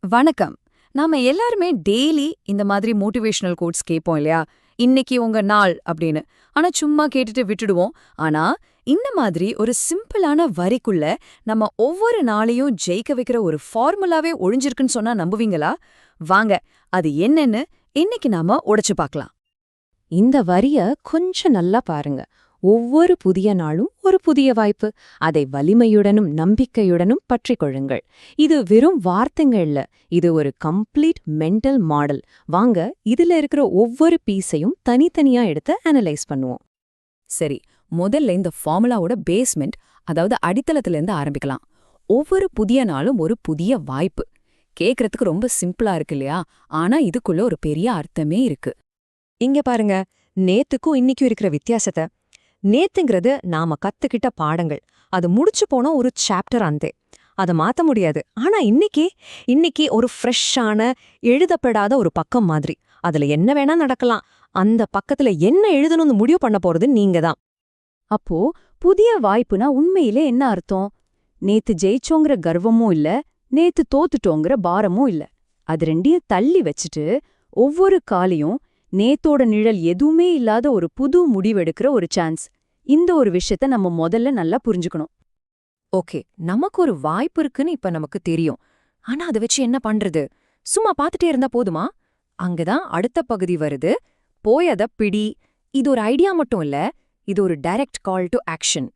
வணக்கம். நாம எல்லாருமே டெய்லி இந்த மாதிரி மோட்டிவேஷனல் கோட்ஸ் கேட்போம் இல்லையா? இன்னைக்கு உங்க நாள் அப்படின்னு. ஆனா சும்மா கேட்டுட்டு விட்டுடுவோம். ஆனா இந்த மாதிரி ஒரு சிம்பிளான வரிக்குள்ள நம்ம ஒவ்வொரு நாளையும் ஜெயிக்க வைக்கிற ஒரு ஃபார்முலாவே ஒளிஞ்சிருக்குன்னு சொன்னா நம்புவீங்களா? வாங்க, அது என்னன்னு இன்னைக்கு நாம உடைச்சு பார்க்கலாம். இந்த வரிய கொஞ்சம் நல்லா பாருங்க. ஒவ்வொரு புதிய நாளும் ஒரு புதிய வாய்ப்பு. அதை வலிமையுடனும் நம்பிக்கையுடனும் பற்றிக் கொள்ளுங்கள். இது வெறும் வார்த்தைங்க இல்ல, இது ஒரு கம்ப்ளீட் மென்டல் மாடல். வாங்க, இதுல இருக்கிற ஒவ்வொரு பீஸையும் தனித்தனியா எடுத்து அனலைஸ் பண்ணுவோம். சரி, முதல்ல இந்த ஃபார்முலாவோட பேஸ்மெண்ட், அதாவது அடித்தளத்திலிருந்து ஆரம்பிக்கலாம். ஒவ்வொரு புதிய நாளும் ஒரு புதிய வாய்ப்பு. கேக்குறதுக்கு ரொம்ப சிம்பிளா இருக்கு இல்லையா? ஆனா இதுக்குள்ள ஒரு பெரிய அர்த்தமே இருக்கு. இங்க பாருங்க, நேத்துக்கும் இன்னைக்கும் இருக்கிற வித்தியாசத்தை. நேத்துங்கிறது நாம கத்துக்கிட்ட பாடங்கள், அது முடிச்சு போன ஒரு சாப்டர். அதை மாத்த முடியாது. ஆனா இன்னைக்கு ஒரு ஃப்ரெஷ்ஷான, எழுதப்படாத ஒரு பக்கம் மாதிரி. அதுல என்ன வேணா நடக்கலாம். அந்த பக்கத்துல என்ன எழுதணும்னு முடிவு பண்ண போறது நீங்க தான். அப்போ புதிய வாய்ப்புனா உண்மையிலே என்ன அர்த்தம்? நேத்து ஜெயிச்சோங்கிற கர்வமும் இல்ல, நேத்து தோத்துட்டோங்கிற பாரமும் இல்ல. அது ரெண்டையும் தள்ளி வச்சுட்டு ஒவ்வொரு காலையும் நேத்தோட நிழல் எதுவுமே இல்லாத ஒரு புது முடிவெடுக்கிற ஒரு சான்ஸ். இந்த ஒரு விஷயத்த நம்ம முதல்ல நல்லா புரிஞ்சுக்கணும். ஓகே, நமக்கு ஒரு வாய்ப்பு இருக்குன்னு இப்ப நமக்கு தெரியும். ஆனா அதை வச்சு என்ன பண்றது? சும்மா பார்த்துட்டே இருந்தா போதுமா? அங்கதான் அடுத்த பகுதி வருது. போய் அத பிடி. இது ஒரு ஐடியா மட்டும் இல்ல, இது ஒரு டைரக்ட் கால் டு ஆக்ஷன்.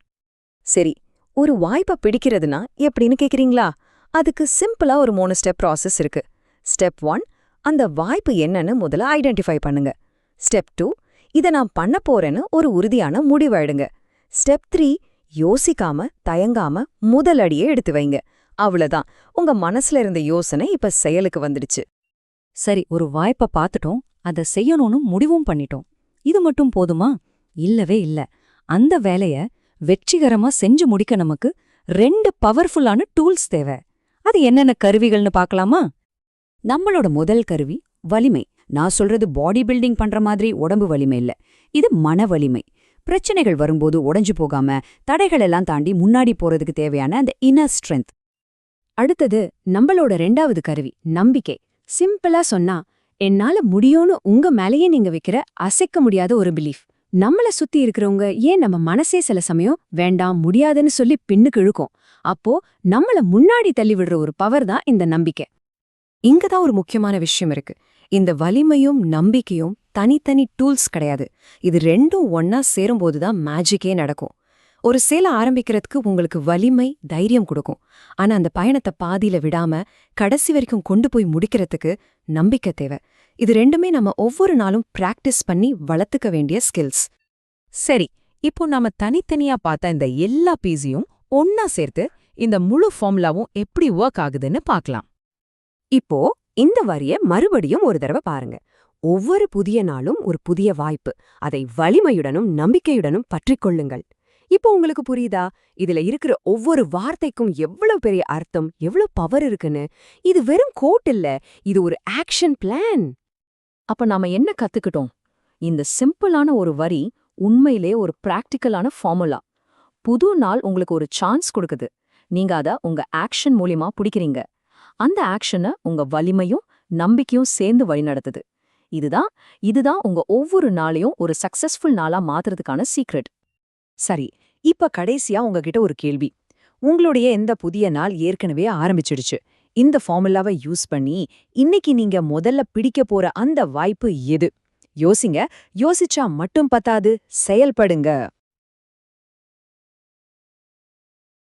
சரி, ஒரு வாய்ப்பை பிடிக்கிறதுனா எப்படின்னு கேக்குறீங்களா? அதுக்கு சிம்பிளா ஒரு 3 ஸ்டெப் ப்ராசஸ் இருக்கு. ஸ்டெப் 1, அந்த வாய்ப்பு என்னன்னு முதல்ல ஐடென்டிஃபை பண்ணுங்க. ஸ்டெப் 2, இதை நான் பண்ண போறேன்னு ஒரு உறுதியான முடிவெடுங்க. ஸ்டெப் 3, யோசிக்காம தயங்காம முதல் அடியே எடுத்து வைங்க. அவ்வளவுதான், உங்க மனசுல இருந்த யோசனை இப்ப செயலுக்கு வந்துடுச்சு. சரி, ஒரு வாய்ப்பை பார்த்துட்டோம், அதை செய்யணும்னு முடிவும் பண்ணிட்டோம். இது மட்டும் போதுமா? இல்லவே இல்ல. அந்த வேலைய வெற்றிகரமா செஞ்சு முடிக்க நமக்கு 2 பவர்ஃபுல்லான டூல்ஸ் தேவை. அது என்னென்ன கருவிகள்னு பார்க்கலாமா? நம்மளோட முதல் கருவி வலிமை. நான் சொல்றது பாடி பில்டிங் பண்ற மாதிரி உடம்பு வலிமை இல்ல, இது மன வலிமை. பிரச்சனைகள் வரும்போது உடைஞ்சு போகாம தடைகள் எல்லாம் தாண்டி முன்னாடி போறதுக்கு தேவையான அந்த இன்னர் ஸ்ட்ரென்த். அடுத்தது நம்மளோட 2வது கருவி நம்பிக்கை. சிம்பிளா சொன்னா, என்னால முடியும்னு உங்க மேலேயே நீங்க வைக்கிற அசைக்க முடியாத ஒரு பிலீஃப். நம்மள சுத்தி இருக்கிறவங்க, ஏன் நம்ம மனசே சில சமயம் வேண்டாம் முடியாதுன்னு சொல்லி பின்னுக்கு இழுக்கும். அப்போ நம்மள முன்னாடி தள்ளி விடுற ஒரு பவர் தான் இந்த நம்பிக்கை. இங்கதான் ஒரு முக்கியமான விஷயம் இருக்கு. இந்த வலிமையும் நம்பிக்கையும் தனித்தனி டூல்ஸ் கிடையாது. இது ரெண்டும் ஒன்னா சேரும்போதுதான் மேஜிக்கே நடக்கும். ஒரு செயலை ஆரம்பிக்கிறதுக்கு உங்களுக்கு வலிமை தைரியம் கொடுக்கும். ஆனா அந்த பயணத்தை பாதியில விடாம கடைசி வரைக்கும் கொண்டு போய் முடிக்கிறதுக்கு நம்பிக்கை தேவை. இது ரெண்டுமே நம்ம ஒவ்வொரு நாளும் பிராக்டிஸ் பண்ணி வளர்த்துக்க வேண்டிய ஸ்கில்ஸ். சரி, இப்போ நாம தனித்தனியா பார்த்த இந்த எல்லா பீஸையும் ஒன்னா சேர்த்து இந்த முழு ஃபார்முலாவும் எப்படி ஒர்க் ஆகுதுன்னு பார்க்கலாம். இப்போ இந்த வரிய மறுபடியும் ஒரு தடவை பாருங்க. ஒவ்வொரு புதிய நாளும் ஒரு புதிய வாய்ப்பு. அதை வலிமையுடனும் நம்பிக்கையுடனும் பற்றிக் கொள்ளுங்கள். இப்போ உங்களுக்கு புரியுதா? இதுல இருக்கிற ஒவ்வொரு வார்த்தைக்கும் எவ்வளவு பெரிய அர்த்தம், எவ்வளவு பவர் இருக்குன்னு. இது வெறும் கோட் இல்ல, இது ஒரு ஆக்ஷன் பிளான். அப்ப நாம என்ன கத்துக்கிட்டோம்? இந்த சிம்பிளான ஒரு வரி உண்மையிலே ஒரு பிராக்டிக்கலான ஃபார்முலா. புது நாள் உங்களுக்கு ஒரு சான்ஸ் கொடுக்குது. நீங்க அத உங்க ஆக்ஷன் மூலியமா பிடிக்கிறீங்க. அந்த ஆக்ஷனை உங்க வலிமையும் நம்பிக்கையும் சேர்ந்து வழிநடத்துது. இதுதான் உங்க ஒவ்வொரு நாளையும் ஒரு சக்சஸ்ஃபுல் நாளா மாத்துறதுக்கான சீக்ரெட். சரி, இப்ப கடைசியா உங்ககிட்ட ஒரு கேள்வி. உங்களுடைய எந்த புதிய நாள் ஏற்கனவே ஆரம்பிச்சிடுச்சு. இந்த ஃபார்முலாவை யூஸ் பண்ணி இன்னைக்கு நீங்க முதல்ல பிடிக்க போற அந்த வாய்ப்பு எது? யோசிங்க. யோசிச்சா மட்டும் பத்தாது, செயல்படுங்க.